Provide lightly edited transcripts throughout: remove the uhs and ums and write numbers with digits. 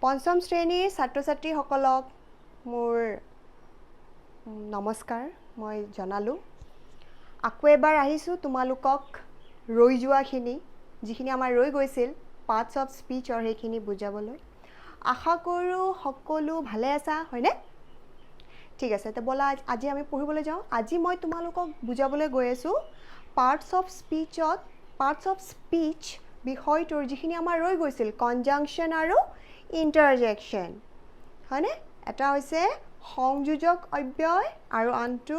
পঞ্চম শ্ৰেণীৰ ছাত্ৰ-ছাত্ৰীসকলক মোৰ নমস্কাৰ মই জনালোঁ আকৌ এবাৰ আহিছোঁ তোমালোকক ৰৈ যোৱাখিনি যিখিনি আমাৰ ৰৈ গৈছিল পাৰ্টস অফ স্পীচৰ সেইখিনি বুজাবলৈ আশা কৰোঁ সকলো ভালে আছা হয়নে ঠিক আছে তে বলা আজি আমি পঢ়িবলৈ যাওঁ আজি মই তোমালোকক বুজাবলৈ গৈ আছোঁ পাৰ্টস অফ স্পীচ বিষয়টোৰ যিখিনি আমাৰ ৰৈ গৈছিল কনজাংশন আৰু ইন্টাৰজেকশন হয়নে এটা হৈছে সংযোজক অব্যয় আৰু আনটো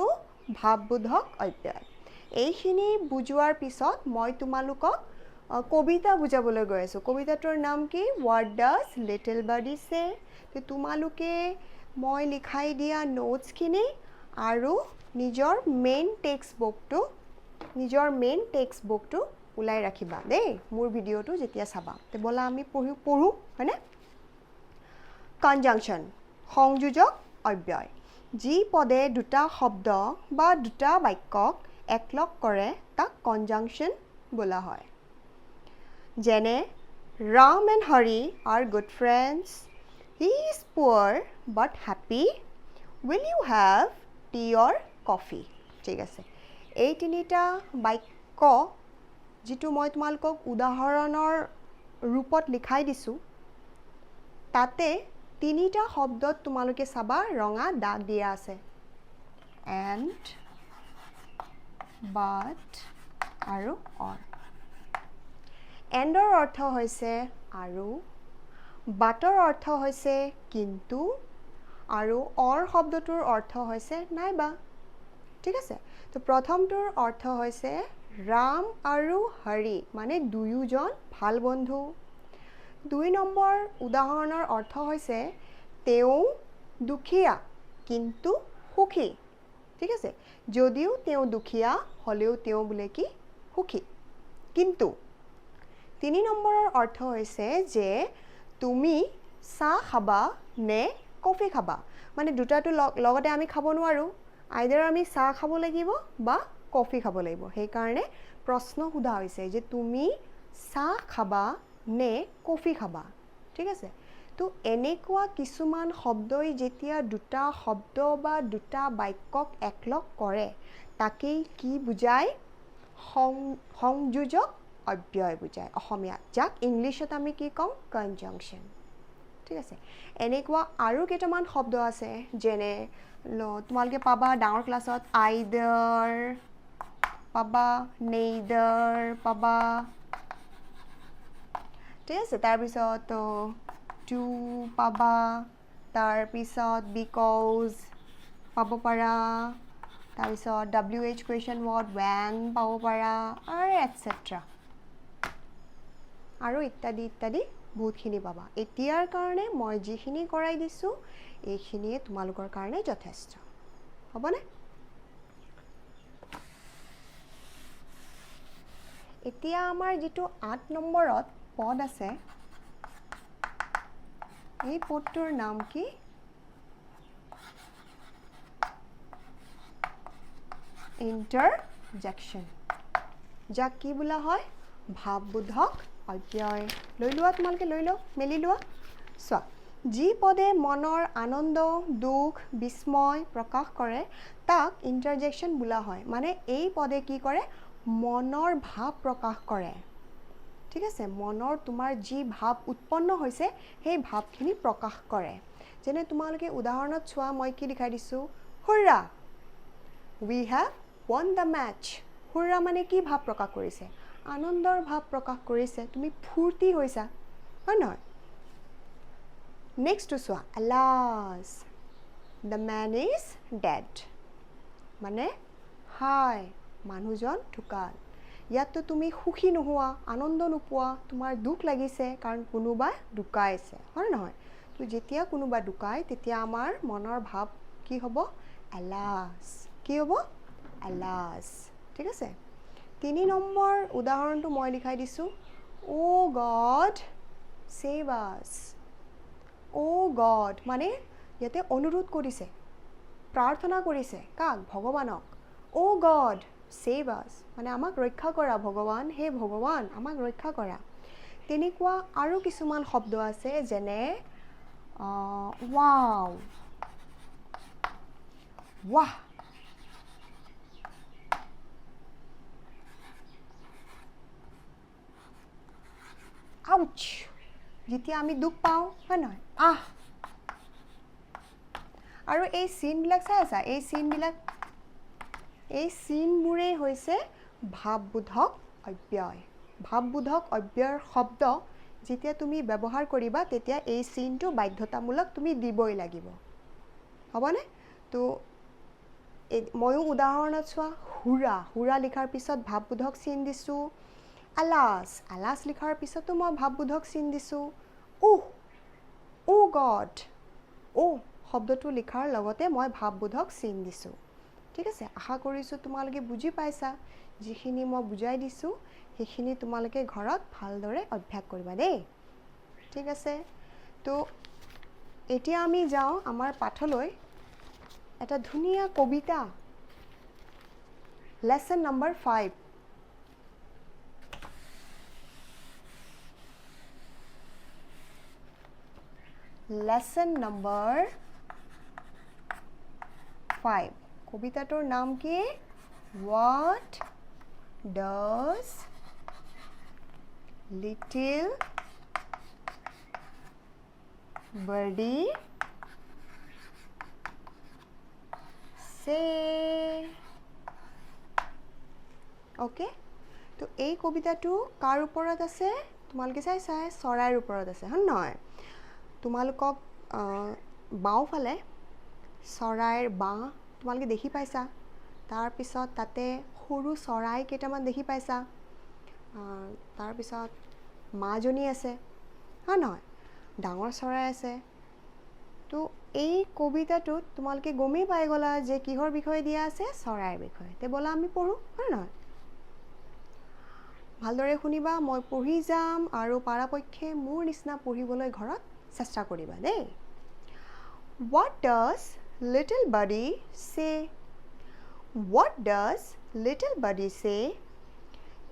ভাৱবোধক অব্যয় এইখিনি বুজোৱাৰ পিছত মই তোমালোকক কবিতা বুজাবলৈ গৈ আছোঁ কবিতাটোৰ নাম কি হোৱাট ডাজ লিটল বাৰ্ডি সে তে তোমালোকে মই লিখাই দিয়া নোটছখিনি আৰু নিজৰ মেইন টেক্সট বুকটো উলাই ৰাখিবা দেই মোৰ ভিডিঅ'টো যেতিয়া চাবা তে বলা আমি পঢ়ো হয়নে কনজাংশন সংযোজক অব্যয় যি পদে দুটা শব্দ বা দুটা বাক্যক একলগ কৰে তাক কনজাংশন বোলা হয় যেনে Ram and Hari are good friends he is poor but happy will you have tea or coffee ঠিক আছে এই তিনিটা বাক্য যিটো মই তোমালোকক উদাহৰণৰ ৰূপত লিখাই দিছোঁ তাতে তিনিটা শব্দত তোমালোকে চাবা ৰঙা দাগ দিয়া আছে and but আৰু or এণ্ডৰ অৰ্থ হৈছে আৰু বাটৰ অৰ্থ হৈছে কিন্তু আৰু অৰ শব্দটোৰ অৰ্থ হৈছে নাইবা ঠিক আছে তো প্ৰথমটোৰ অৰ্থ হৈছে ৰাম আৰু হৰি মানে দুয়োজন ভাল বন্ধু 2 নম্বৰ উদাহৰণৰ অৰ্থ হৈছে তেওঁ দুখীয়া কিন্তু সুখী ঠিক আছে যদিও তেওঁ দুখীয়া হলেও তেওঁ বোলে কি সুখী কিন্তু 3 নম্বৰৰ অৰ্থ হৈছে যে তুমি চাহ খাবা নে কফি খাবা মানে দুটাটো লগতে আমি খাব নোৱাৰো আইদাৰ আমি চাহ খাব লাগিব বা কফি খাব লাগিব সেই কাৰণে প্ৰশ্ন সোধা হৈছে যে তুমি চাহ খাবা নে কফি খাবা ঠিক আছে তো এনেকুৱা কিছুমান শব্দই যেতিয়া দুটা শব্দ বা দুটা বাক্যক একলগ কৰে তাকেই কি বুজায় সংযোজক অব্যয় বুজায় অসমীয়া যাক ইংলিছত আমি কি কওঁ কনজাংশন ঠিক আছে এনেকুৱা আৰু কেইটামান শব্দ আছে যেনে তোমালোকে পাবা ডাঙৰ ক্লাছত আইদাৰ পাবা নেইদাৰ পাবা ঠিক আছে তাৰপিছত টু পাবা তাৰপিছত বিকজ পাব পাৰা তাৰপিছত WH কুৱেশ্যন ৱৰ্ড when পাব পাৰা আৰু এটচেট্ৰা আৰু ইত্যাদি ইত্যাদি বহুতখিনি পাবা এতিয়াৰ কাৰণে মই যিখিনি কৰাই দিছোঁ এইখিনিয়ে তোমালোকৰ কাৰণে যথেষ্ট হ'বনে এতিয়া আমাৰ যিটো 8 নম্বৰত পদ আছে এই পদটোৰ নাম কি ইন্টাৰজেকশন যাক কি বোলা হয় ভাৱবোধক অব্যয় লৈ লোৱা তোমালোকে লৈ লও মেলি লোৱা চোৱা যি পদে মনৰ আনন্দ দুখ বিস্ময় প্ৰকাশ কৰে তাক ইন্টাৰজেকশন বোলা হয় মানে এই পদে কি কৰে মনৰ ভাৱ প্ৰকাশ কৰে ঠিক আছে মনৰ তোমাৰ যি ভাৱ উৎপন্ন হৈছে সেই ভাৱখিনি প্ৰকাশ কৰে যেনে তোমালোকে উদাহৰণত চোৱা মই কি লিখাই দিছোঁ হুৰ্ৰা we have won the match হুৰ্ৰা মানে কি ভাৱ প্ৰকাশ কৰিছে আনন্দৰ ভাৱ প্ৰকাশ কৰিছে তুমি ফূৰ্তি হৈছা হয় নহয় নেক্সট চোৱা alas the man is dead মানে হাই মানুহজন ঢুকাল ইয়াতো তুমি সুখী নোহোৱা আনন্দ নোপোৱা তোমাৰ দুখ লাগিছে কাৰণ কোনোবা ঢুকাইছে হয় নহয় তো যেতিয়া কোনোবা ঢুকায় তেতিয়া আমাৰ মনৰ ভাৱ কি হ'ব alas কি হ'ব alas ঠিক আছে 3 নম্বৰ উদাহৰণটো মই লিখাই দিছোঁ ও গড সেভ আস ও গড মানে ইয়াতে অনুৰোধ কৰিছে প্ৰাৰ্থনা কৰিছে কাক ভগৱানক ও গড সেভ আস মানে আমাক ৰক্ষা কৰা ভগৱান হে ভগৱান আমাক ৰক্ষা কৰা তেনেকুৱা আৰু কিছুমান শব্দ আছে যেনে wow, wow, ouch, যেতিয়া আমি দুখ পাওঁ হয় নহয় আহ আৰু এই চিনবিলাক চাই আছা এই চিনবোৰেই হৈছে ভাৱবোধক অব্যয় অব্যয়ৰ শব্দ যেতিয়া তুমি ব্যৱহাৰ কৰিবা তেতিয়া এই চিনটো বাধ্যতামূলক তুমি দিবই লাগিব হ'বনে তো ময়ো উদাহৰণত চোৱা হুৰা লিখাৰ পিছত ভাৱবোধক চিন দিছোঁ আলাস লিখাৰ পিছতো মই ভাৱবোধক চিন দিছোঁ গড শব্দটো লিখাৰ লগতে মই ভাৱবোধক চিন দিছোঁ ঠিক আছে আশা কৰিছোঁ তোমালোকে বুজি পাইছা যিখিনি মই বুজাই দিছোঁ সেইখিনি তোমালোকে ঘৰত ভালদৰে অভ্যাস কৰিবা দেই ঠিক আছে তো এতিয়া আমি যাওঁ আমাৰ পাঠলৈ এটা ধুনীয়া কবিতা লেসন নম্বৰ 5 লেসন নম্বৰ 5 কবিতাটোৰ নাম কি What does little birdie say okay তো এই কবিতাটো কাৰ ওপৰত আছে তোমালোকে চাইছা চৰাইৰ ওপৰত আছে হয় নহয় তোমালোকক বাওঁফালে চৰাইৰ বাঁহ তোমালোকে দেখি পাইছা তাৰপিছত তাতে সৰু চৰাই কেইটামান দেখি পাইছা তাৰপিছত মাজনী আছে হয় নহয় ডাঙৰ চৰাই আছে তো এই কবিতাটোত তোমালোকে গমেই পাই গ'লা যে কিহৰ বিষয়ে দিয়া আছে চৰাইৰ বিষয়ে তে বলা আমি পঢ়ো হয় নহয় ভালদৰে শুনিবা মই পঢ়ি যাম আৰু পৰাপক্ষে মোৰ নিচিনা পঢ়িবলৈ ঘৰত চেষ্টা কৰিবা দেই What does little birdie say? What does little birdie say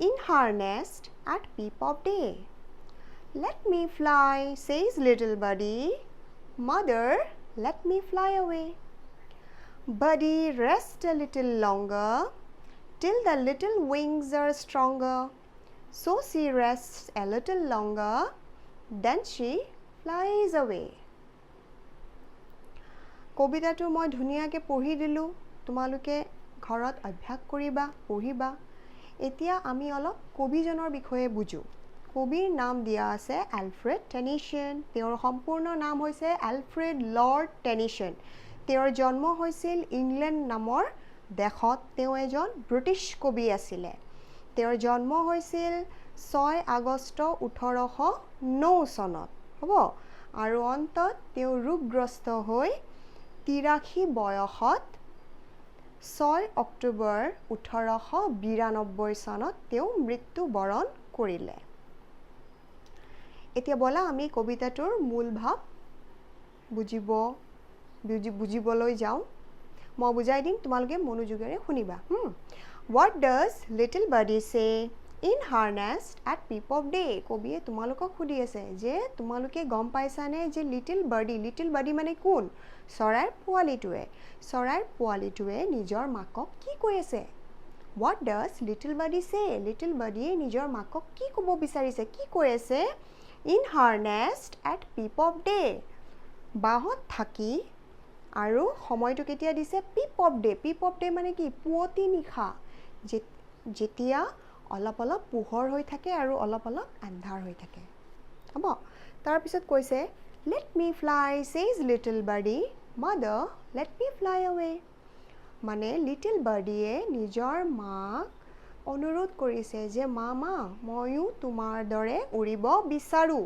in her nest at peep of day? Let me fly, says little birdie. Mother, let me fly away. Birdie, rest a little longer till the little wings are stronger. So she rests a little longer, then she flies away. কবিতাটো মই ধুনীয়াকৈ পঢ়ি দিলোঁ তোমালোকে ঘৰত অভ্যাস কৰিবা পঢ়িবা এতিয়া আমি অলপ কবিজনৰ বিষয়ে বুজো কবিৰ নাম দিয়া আছে এলফ্ৰেড টেনিসন তেওঁৰ সম্পূৰ্ণ নাম হৈছে এলফ্ৰেড লৰ্ড টেনিসন তেওঁৰ জন্ম হৈছিল ইংলেণ্ড নামৰ দেশত তেওঁ এজন ব্ৰিটিছ কবি আছিলে তেওঁৰ জন্ম হৈছিল 6 আগষ্ট 1809 চনত হ'ব আৰু অন্তত তেওঁ ৰোগগ্ৰস্ত হৈ 83 বয়সত 6 অক্টোবৰ 1892 চনত তেওঁ মৃত্যুবৰণ কৰিলে এতিয়া বলা আমি কবিতাটোৰ মূল ভাৱ বুজিবলৈ যাওঁ মই বুজাই দিম তোমালোকে মনোযোগেৰে শুনিবা What does little birdie say in her nest at peep of day কবিয়ে তোমালোকক সুধি আছে যে তোমালোকে গম পাইছানে যে little birdie মানে কোন চৰাইৰ পোৱালিটোৱে নিজৰ মাকক কি কৈ আছে What does little birdie say little birdie নিজৰ মাকক কি ক'ব বিচাৰিছে কি কৈ আছে in her nest at peep of day বাহত থাকি আৰু সময়টো কেতিয়া দিছে peep of day মানে কি পুৱতি নিশা যেতিয়া অলপ অলপ পোহৰ হৈ থাকে আৰু অলপ অলপ আন্ধাৰ হৈ থাকে হ'ব তাৰ পিছত কৈছে let me fly says little birdie mother let me fly away মানে little birdie নিজৰ মাক অনুৰোধ কৰিছে যে মামা ময়ো তোমাৰ দৰে উৰিব বিচাৰো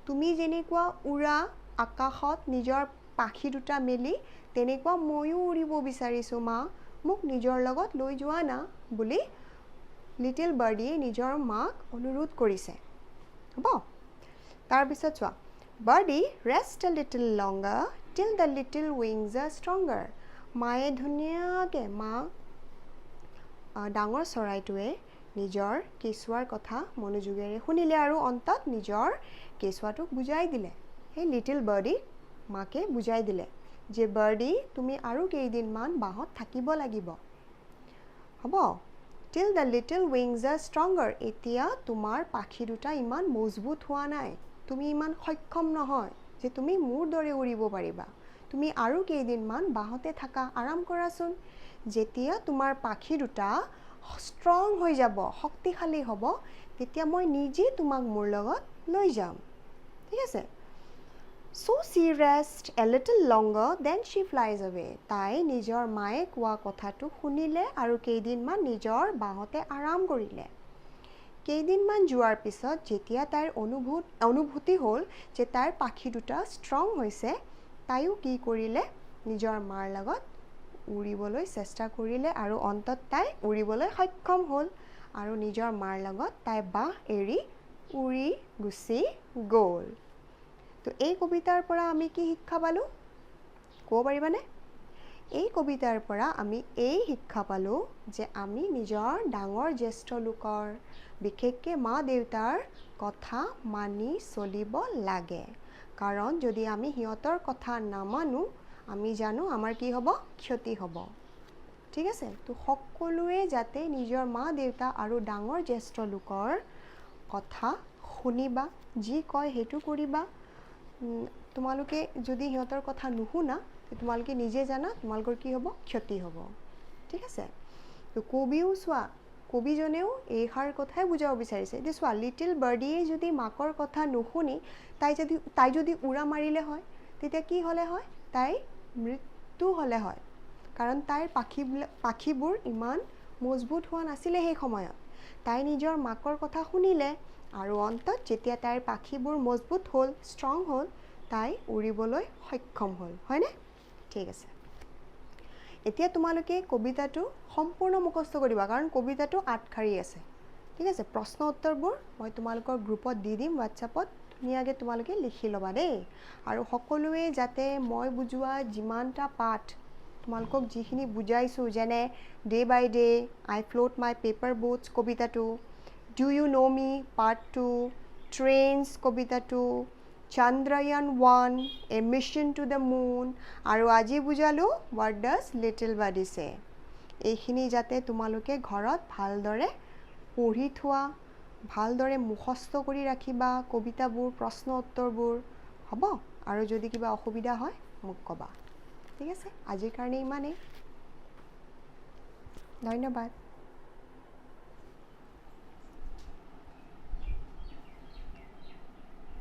তুমি যেনেকুৱা উৰা আকাশত নিজৰ পাখি দুটা মেলি তেনেকুৱা ময়ো উৰিব বিচাৰিছো মা মোক নিজৰ লগত লৈ যোৱা না বুলি লিটল বাৰ্ডি নিজৰ মাক অনুৰোধ কৰিছে হ'ব তাৰ পিছত চোৱা Bardi rest a little longer till the little wings are stronger মায়ে ধুনীয়াকে ডাঙৰ চৰাইটোৱে নিজৰ কেঁচুৱাৰ কথা মনোযোগেৰে শুনিলে আৰু অন্তত নিজৰ কেঁচুৱাটোক বুজাই দিলে সেই লিটল বাৰ্ডি মাকে বুজাই দিলে যে বাৰ্ডি তুমি আৰু কেইদিনমান বাঁহত থাকিব লাগিব হ'ব till the little wings are stronger এতিয়া তোমাৰ পাখি দুটা ইমান মজবুত হোৱা নাই তুমি ইমান সক্ষম নহয় যে তুমি মোৰ দৰে উৰিব পাৰিবা তুমি আৰু কেইদিনমান বাঁহতে থাকা আৰাম কৰাচোন যেতিয়া তোমাৰ পাখি দুটা ষ্ট্ৰং হৈ যাব শক্তিশালী হ'ব তেতিয়া মই নিজে তোমাক মোৰ লগত লৈ যাম ঠিক আছে So she rests a little longer then she flies away তাই নিজৰ মায়ে কোৱা কথাটো শুনিলে আৰু কেইদিনমান নিজৰ বাঁহতে আৰাম কৰিলে কেইদিনমান যোৱাৰ পিছত যেতিয়া তাইৰ অনুভূতি হ'ল যে তাইৰ পাখি দুটা ষ্ট্ৰং হৈছে তাইও কি কৰিলে নিজৰ মাৰ লগত উৰিবলৈ চেষ্টা কৰিলে আৰু অন্তত তাই উৰিবলৈ সক্ষম হ'ল আৰু নিজৰ মাৰ লগত তাই বাঁহ এৰি উৰি গুচি গ'ল তো এই কবিতাৰ পৰা আমি কি শিক্ষা পালোঁ ক'ব পাৰিবানে এই কবিতাৰ পৰা আমি এই শিক্ষা পালোঁ যে আমি নিজৰ ডাঙৰ জ্যেষ্ঠ লোকৰ বিশেষকৈ মা দেউতাৰ কথা মানি চলিব লাগে কাৰণ যদি আমি সিহঁতৰ কথা নামানো আমি জানো আমাৰ কি হ'ব ক্ষতি হ'ব ঠিক আছে তো সকলোৱে যাতে নিজৰ মা দেউতা আৰু ডাঙৰ জ্যেষ্ঠ লোকৰ কথা শুনিবা যি কয় সেইটো কৰিবা তোমালোকে যদি সিহঁতৰ কথা নুশুনা তোমালোকে নিজে জানা তোমালোকৰ কি হ'ব ক্ষতি হ'ব ঠিক আছে তো কবিও চোৱা কবিজনেও এইষাৰ কথাই বুজাব বিচাৰিছে যে চোৱা লিটিল বাৰ্ডিয়ে যদি মাকৰ কথা নুশুনি তাই যদি উৰা মাৰিলে হয় তেতিয়া কি হ'লে হয় তাই মৃত্যু হ'লে হয় কাৰণ তাইৰ পাখিবোৰ ইমান মজবুত হোৱা নাছিলে সেই সময়ত তাই নিজৰ মাকৰ কথা শুনিলে আৰু অন্তত যেতিয়া তাইৰ পাখিবোৰ মজবুত হ'ল ষ্ট্ৰং হ'ল তাই উৰিবলৈ সক্ষম হ'ল হয়নে ঠিক আছে এতিয়া তোমালোকে কবিতাটো সম্পূৰ্ণ মুখস্থ কৰিবা কাৰণ কবিতাটো ৮ শাৰী আছে ঠিক আছে প্ৰশ্ন উত্তৰবোৰ মই তোমালোকৰ গ্ৰুপত দি দিম হোৱাটছআপত ধুনীয়াকৈ তোমালোকে লিখি ল'বা দেই আৰু সকলোৱে যাতে মই বুজোৱা যিমানটা পাঠ তোমালোকক যিখিনি বুজাইছোঁ যেনে ডে বাই ডে আই ফ্লোট মাই পেপাৰ বোটছ কবিতাটো do you know' me part 2 trains কবিতাটো Chandrayaan 1 a mission to the moon আৰু আজি বুজালো what does little birdie say এইখিনি যাতে তোমালোকে ঘৰত ভালদৰে পঢ়ি থোৱা ভালদৰে মুখস্থ কৰি ৰাখিবা কবিতাবোৰ প্ৰশ্ন উত্তৰবোৰ হ'ব আৰু যদি কিবা অসুবিধা হয় মোক ক'বা ঠিক আছে আজিৰ কাৰণে ইমানেই ধন্যবাদ